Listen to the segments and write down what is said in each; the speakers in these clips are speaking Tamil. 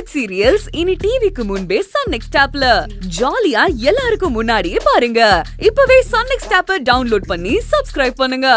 வெப் சீரியல்ஸ் இனி டிவிக்கு முன்பே சன் நெக்ஸ்ட் ஆப்ல ஜாலியா எல்லாருக்கும் முன்னாடியே பாருங்க. இப்பவே சன் நெக்ஸ்ட் ஆப்பை டவுன்லோட் பண்ணி சப்ஸ்கிரைப் பண்ணுங்க.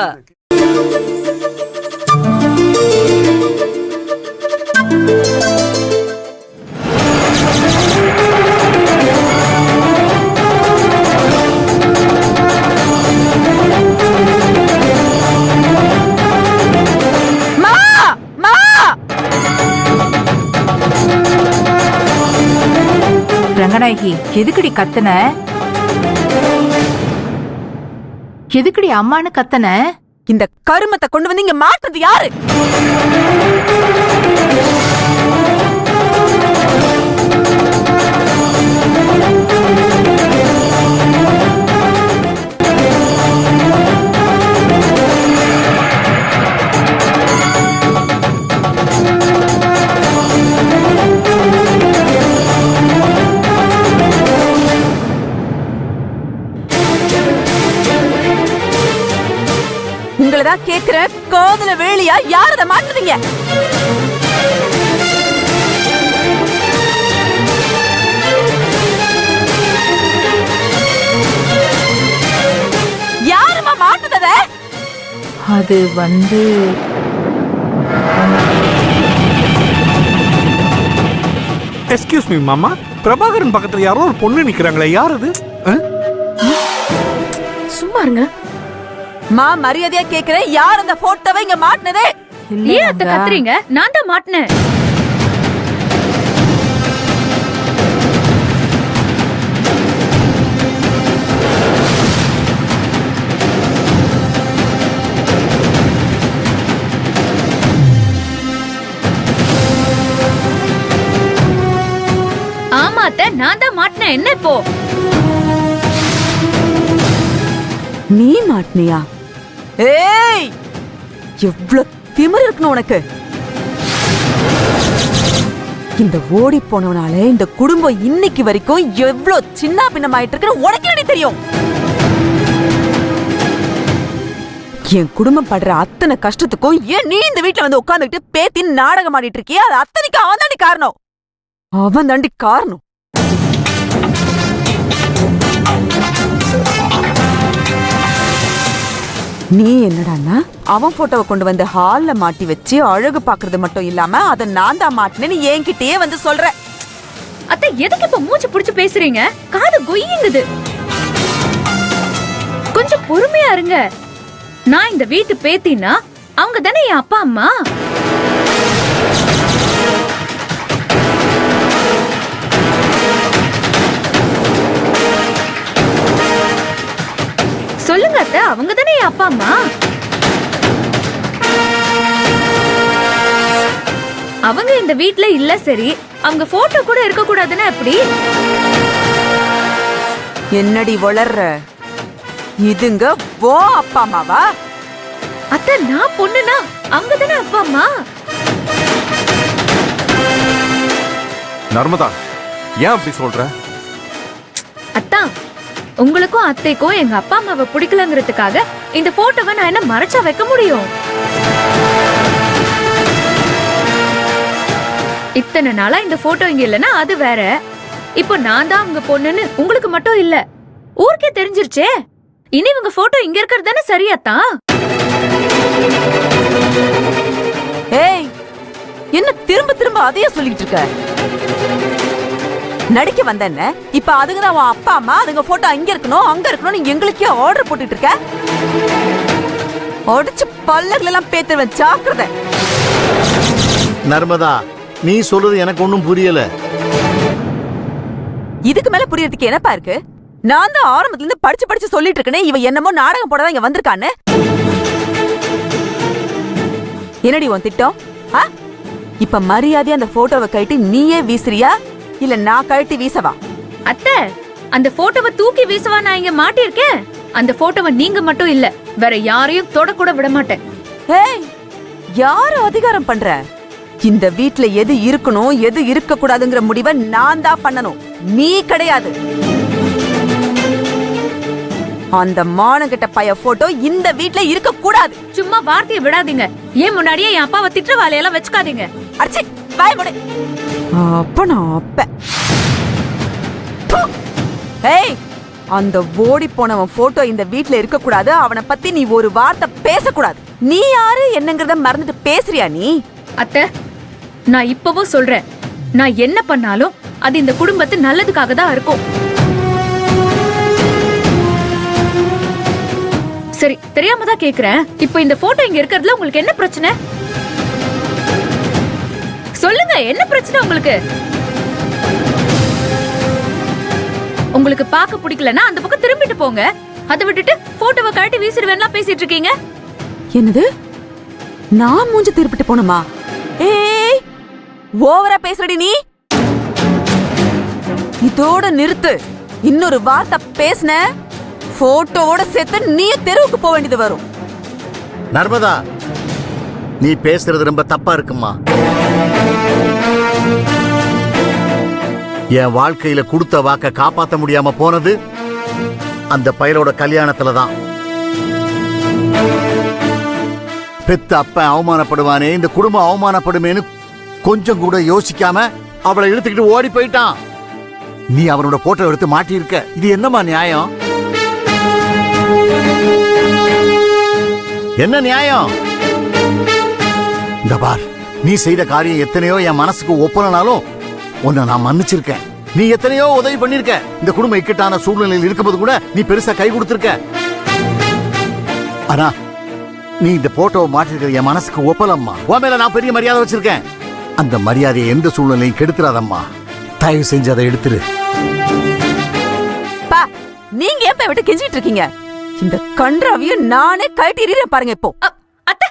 ரங்கநாயகி, எதுக்குடி கத்தன? எதுக்குடி அம்மானு கத்தன? இந்த கருமத்தை கொண்டு வந்து இங்க மாட்டுறது யாரு? உங்களதான் கேக்குற, கோதுல வேலியா யாரத மாட்டுறீங்க? யாருமா மாட்டுறத? அது எஸ்கியூஸ் மீ மாமா, பிரபாகரன் பக்கத்துல யாரோ ஒரு பொண்ணு நிக்கிறாங்களே, யார் அது? சும்மா இருங்க. மரியாதையா கேக்குறேன், யார் அந்த போட்டோவை இங்க மாட்டினதே? ஏன் அத்தை கத்துறீங்க? நான் தான் மாட்டினேன். ஆமா அத்தை, நான் தான் மாட்டினேன். என்ன இப்போ? நீ மாட்டினியா? ஏய், எவ்வளவு திமிரு இருக்கணும் உனக்கு! இந்த ஓடி போனவனால இந்த குடும்பம் இன்னைக்கு வரைக்கும் எவ்வளவு சின்ன பின்னமாயிட்டு இருக்குன்னு உனக்கு எப்படி தெரியும்? என் குடும்பம் படுற அத்தனை கஷ்டத்துக்கும் ஏன் நீ இந்த வீட்டுல வந்து உட்கார்ந்துட்டு பேத்தி நாடகம் ஆடிட்டு இருக்கியா? அது அத்தனைக்கு அவன் தாண்டி காரணம். அவன் தாண்டி காரணம். நீ என்னடான்னா அவன் போட்டோவை கொண்டு வந்து ஹால்ல மாட்டி வச்சு அழகு பாக்குறது மட்டும் இல்லாம அத நான் தான் மாட்டினேன்னு என்கிட்டயே வந்து சொல்ற. அத்தை, எதுக்கு இப்ப மூச்சு புடிச்சு பேசுறீங்க? காது கொய்யுங்குது. கொஞ்சம் பொறுமையா இருங்க. நான் இந்த வீட்டு பேத்தினா அவங்க தானே என் அப்பா அம்மா. சொல்லுங்க அத்தை, அவங்க தானே என் அப்பா அம்மா. அவங்க இந்த வீட்ல இல்ல, சரி, அவங்க போட்டோ கூட இருக்க கூடாதுன்னா எப்படி? என்னடி வளர்ற? இதுங்க ஓ அப்பா அம்மாவா? அத்தை, நான் பொண்ணுனா அவங்க தானே அப்பா அம்மா. நர்மதா, ஏன் அப்படி சொல்ற? அத்தா, உங்களுக்கும் அத்தைக்கும் எங்க அப்பா அம்மாவை பிடிக்கலங்கிறதுக்காக இந்த போட்டோவை நான் என்ன மறைச்சா வைக்க முடியும்? இத்தனை நாளா இந்த போட்டோ இங்க இல்லன்னா அது வேற. இப்போ நான் தான் உங்க பொண்ணுன்னு உங்களுக்கு மட்டும் இல்ல, ஊருக்கே தெரிஞ்சிருச்சே. இனி உங்க போட்டோ இங்க இருக்கிறது தானே சரியாத்தா? ஏய், என்ன திரும்ப திரும்ப அதையே சொல்லிட்டு இருக்க? நடிக்க வந்தேன்ன, இப்ப அதுக்குதான் உன் அப்பா அம்மா அதுங்க போட்டோ அங்க இருக்கணும் அங்க இருக்கணும் எங்களுக்கே ஆர்டர் போட்டுட்டு இருக்க. ஒடிச்சு பல்லகள் எல்லாம் பேத்துருவேன், ஜாக்கிரதை. நர்மதா, நீ சொல்றது எனக்கு ஒன்னும் புரியல. இதுக்கு மேல புரியறதுக்கு என்னப்பா இருக்கு? நான் தான் ஆரம்பத்துல இருந்து படிச்சு படிச்சு சொல்லிட்டு இருக்கேன், இவ என்னமோ நாடகம் போடதான் இங்க வந்திருக்கான்னு. என்னடி உன் திட்டம்? இப்ப மரியாதையா அந்த போட்டோவை கட்டி நீயே வீசுறியா இல்ல நான் கழட்டி வீசவா? அத்தை, அந்த போட்டோவை தூக்கி வீசவா நான் இங்க மாட்டிருக்கேன். அந்த போட்டோவை நீங்க மட்டும் இல்ல, வேற யாரையும் தொடக்கூட விட மாட்டேன். ஏய், யாரு அதிகாரம் பண்ற? இந்த வீட்ல எது இருக்கணும் எது இருக்க கூடாதுங்கிற முடிவை நான் தான் பண்ணணும், நீ கிடையாது. அந்த மானங்கிட்ட பைய போட்டோ இந்த வீட்ல இருக்க கூடாது. சும்மா வார்த்தையை விடாதீங்க. ஏன் முன்னாடியே என் அப்பாவை திட்டுற வேலையெல்லாம் வச்சுக்காதீங்க. அடிச்சு வாய் மூடு. அப்ப நான் அப்ப. ப்பு. ஏய், அந்த ஓடி போனவன் போட்டோ இந்த வீட்ல இருக்க கூடாது. அவனை பத்தி நீ ஒரு வார்த்தை பேசக்கூடாது. நீ யாரு என்னங்கறத மறந்துட்டு பேசுறியா நீ? அத்தை, நான் இப்பவும் சொல்றேன், நான் என்ன பண்ணாலும் அது இந்த குடும்பத்து நல்லதுக்காக தான் இருக்கும். சரி, தெரியாம தான் கேக்குறேன். இப்போ இந்த போட்டோ இங்க இருக்கிறதுல உங்களுக்கு என்ன பிரச்சனை? சொல்லுங்க, என்ன பிரச்சனை உங்களுக்கு? உங்களுக்கு பார்க்க பிடிக்கலன்னா அந்த பக்கம் திரும்பிட்டு போங்க. அதை விட்டுட்டு போட்டோவை கழட்டி வீசிடுவேன்லாம் பேசிட்டு இருக்கீங்க. என்னது? நான் மூஞ்சி திருப்பிட்டு போணுமா? ஏய், ஓவரா பேசுறடி நீ. இதோட நிறுத்து. இன்னொரு வார்த்தை பேசுன போட்டோவோட சேர்த்து நீ தெருவுக்கு போக வேண்டியது வரும். நர்மதா, நீ பேசுறது ரொம்ப தப்பா இருக்குமா? என் வாழ்க்கையில கொடுத்த வாக்க காப்பாத்த முடியாம போனது அந்த பயலோட கல்யாணத்துல தான். பெத்த அப்ப அவமானப்படுவானே, இந்த குடும்பம் அவமானப்படுமேன்னு கொஞ்சம் கூட யோசிக்காம அவளை இழுத்துக்கிட்டு ஓடி போயிட்டான். நீ அவனோட போட்டோ எடுத்து மாட்டியிருக்க. இது என்னமா நியாயம்? என்ன நியாயம்? இந்த பார், நீ செய்த காரியம் எத்தனையோ என் மனசுக்கு ஒப்பனாலும் உன்னை நான் மன்னிச்சிருக்கேன். நீ எத்தனையோ உதவி பண்ணிருக்க. இந்த குடும்பம் இக்கட்டான சூழ்நிலையில் இருக்கும்போது கூட நீ பெருசா கை கொடுத்திருக்க. ஆனா நீ இந்த போட்டோவை மாட்டிருக்கிற என் மனசுக்கு ஒப்பலம்மா. உன் மேல நான் பெரிய மரியாதை வச்சிருக்கேன். அந்த மரியாதையை எந்த சூழ்நிலையும் கெடுத்துறாதம்மா. தயவு செஞ்சு அதை எடுத்துரு. பா, நீங்க ஏன் விட்டு கெஞ்சிட்டு இருக்கீங்க? இந்த கன்றாவியும் நானே கழட்டிறேன் பாருங்க. இப்போ அத்தை,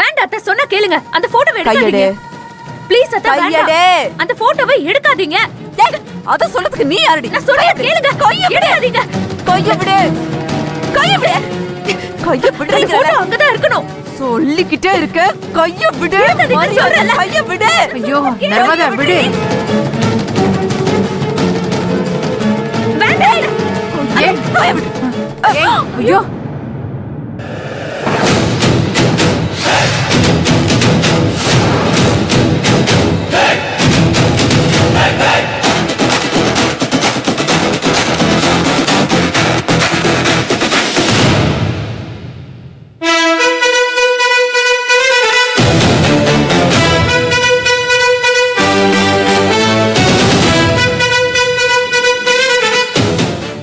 வேண்டாம் அத்தை, சொன்னா கேளுங்க. அந்த போட்டோவை கையெடு. எடுக்காதீங்க ப்ளீஸ் அத்தை, கையெடு. வேண்டாம். அந்த போட்டோவை எடுக்காதீங்க. ஏய், அத சொல்றதுக்கு நீ யாரடி? நான் சொல்றத கேளுங்க. எடுக்காதீங்க. கைய விடு. கைய விடு. கைய அந்த விடுறீங்க. போட்டோ அங்கதான் இருக்கணும். சொல்லிக்கிட்டே இருக்க. கைய விடு. எடுக்காதீங்க சொல்றேன்ல. கைய விடு. ஐயோ நர்மதா விடு. வேண்டாம். ஏய், கைய விடு. ஐயோ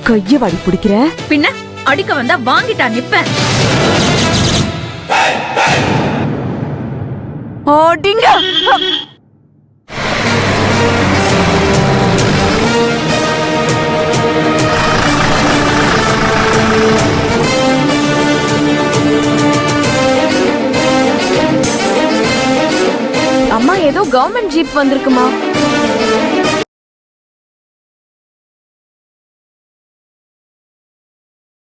கைய வாடி பிடிக்கிற. பின்ன அடிக்க வந்தா வாங்கிட்டா நிப்பேன். ஓடிங்க. அம்மா, ஏதோ கவர்மெண்ட் ஜீப் வந்திருக்குமா?